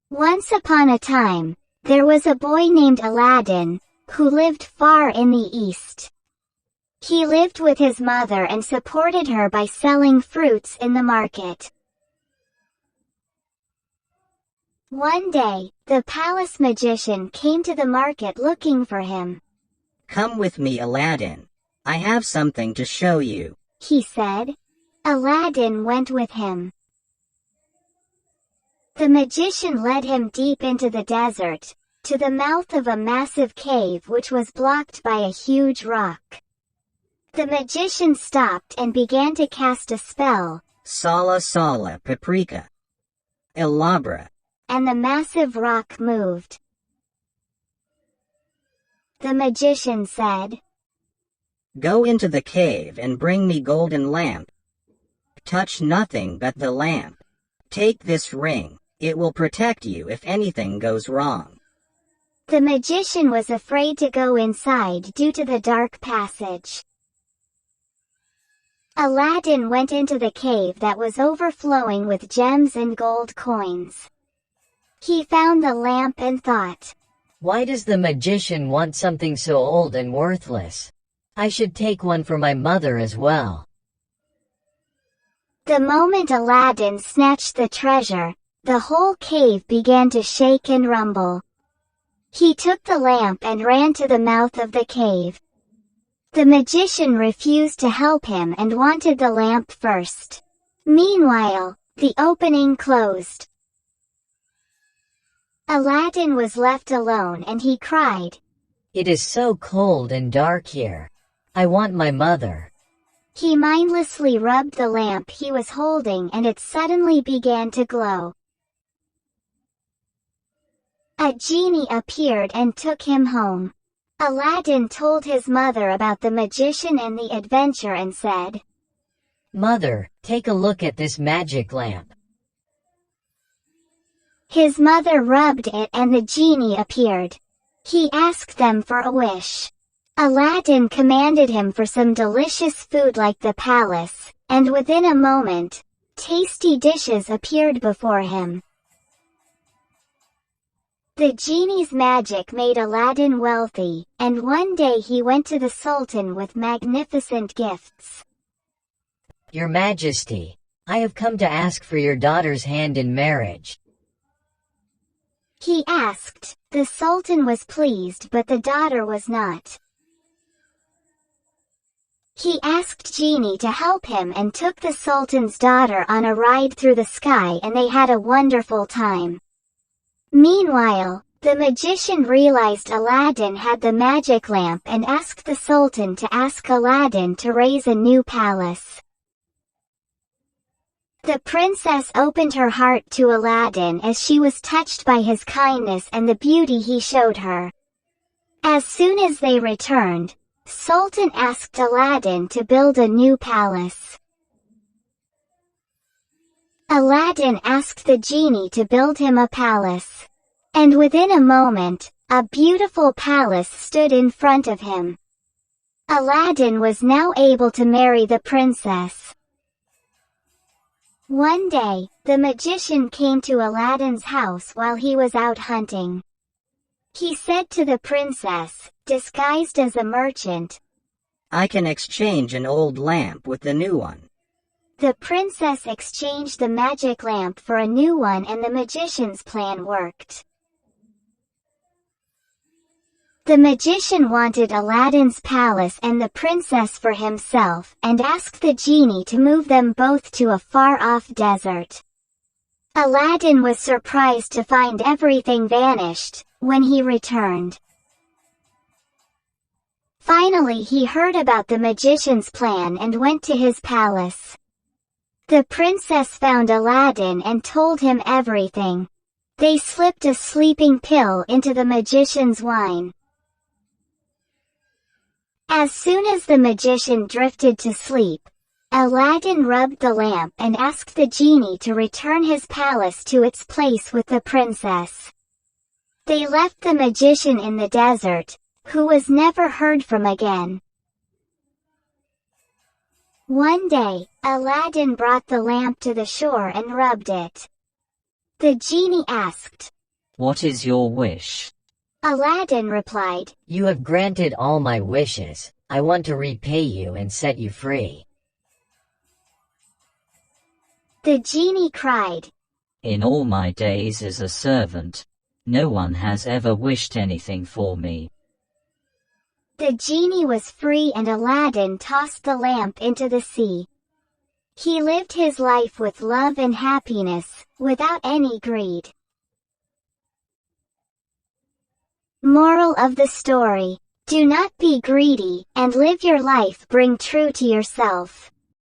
Once upon a time, there was a boy named Aladdin, who lived far in the east. He lived with his mother and supported her by selling fruits in the market. One day, the palace magician came to the market looking for him. "Come with me, Aladdin. I have something to show you," he said. Aladdin went with him. The magician led him deep into the desert, to the mouth of a massive cave which was blocked by a huge rock. The magician stopped and began to cast a spell. Sala Sala Paprika. Elabra. And the massive rock moved. The magician said, "Go into the cave and bring me golden lamp. Touch nothing but the lamp. Take this ring, it will protect you if anything goes wrong." The magician was afraid to go inside due to the dark passage. Aladdin went into the cave that was overflowing with gems and gold coins. He found the lamp and thought, "Why does the magician want something so old and worthless? I should take one for my mother as well." The moment Aladdin snatched the treasure, the whole cave began to shake and rumble. He took the lamp and ran to the mouth of the cave. The magician refused to help him and wanted the lamp first. Meanwhile, the opening closed. Aladdin was left alone and he cried, "It is so cold and dark here. I want my mother." He mindlessly rubbed the lamp he was holding and it suddenly began to glow. A genie appeared and took him home. Aladdin told his mother about the magician and the adventure and said, "Mother, take a look at this magic lamp." His mother rubbed it and the genie appeared. He asked them for a wish. Aladdin commanded him for some delicious food like the palace, and within a moment, tasty dishes appeared before him. The genie's magic made Aladdin wealthy, and one day he went to the Sultan with magnificent gifts. "Your Majesty, I have come to ask for your daughter's hand in marriage." He asked. The Sultan was pleased but the daughter was not. He asked Genie to help him and took the Sultan's daughter on a ride through the sky and they had a wonderful time. Meanwhile, the magician realized Aladdin had the magic lamp and asked the Sultan to ask Aladdin to raise a new palace. The princess opened her heart to Aladdin as she was touched by his kindness and the beauty he showed her. As soon as they returned, Sultan asked Aladdin to build a new palace. Aladdin asked the genie to build him a palace. And within a moment, a beautiful palace stood in front of him. Aladdin was now able to marry the princess. One day, the magician came to Aladdin's house while he was out hunting. He said to the princess, disguised as a merchant, "I can exchange an old lamp with the new one." The princess exchanged the magic lamp for a new one and the magician's plan worked. The magician wanted Aladdin's palace and the princess for himself and asked the genie to move them both to a far-off desert. Aladdin was surprised to find everything vanished when he returned. Finally he heard about the magician's plan and went to his palace. The princess found Aladdin and told him everything. They slipped a sleeping pill into the magician's wine. As soon as the magician drifted to sleep, Aladdin rubbed the lamp and asked the genie to return his palace to its place with the princess. They left the magician in the desert, who was never heard from again. One day, Aladdin brought the lamp to the shore and rubbed it. The genie asked, What is your wish? Aladdin replied. You have granted all my wishes. I want to repay you and set you free. The genie cried. In all my days as a servant, no one has ever wished anything for me. The genie was free and Aladdin tossed the lamp into the sea. He lived his life with love and happiness, without any greed. Moral of the story: do not be greedy, and live your life bring true to yourself.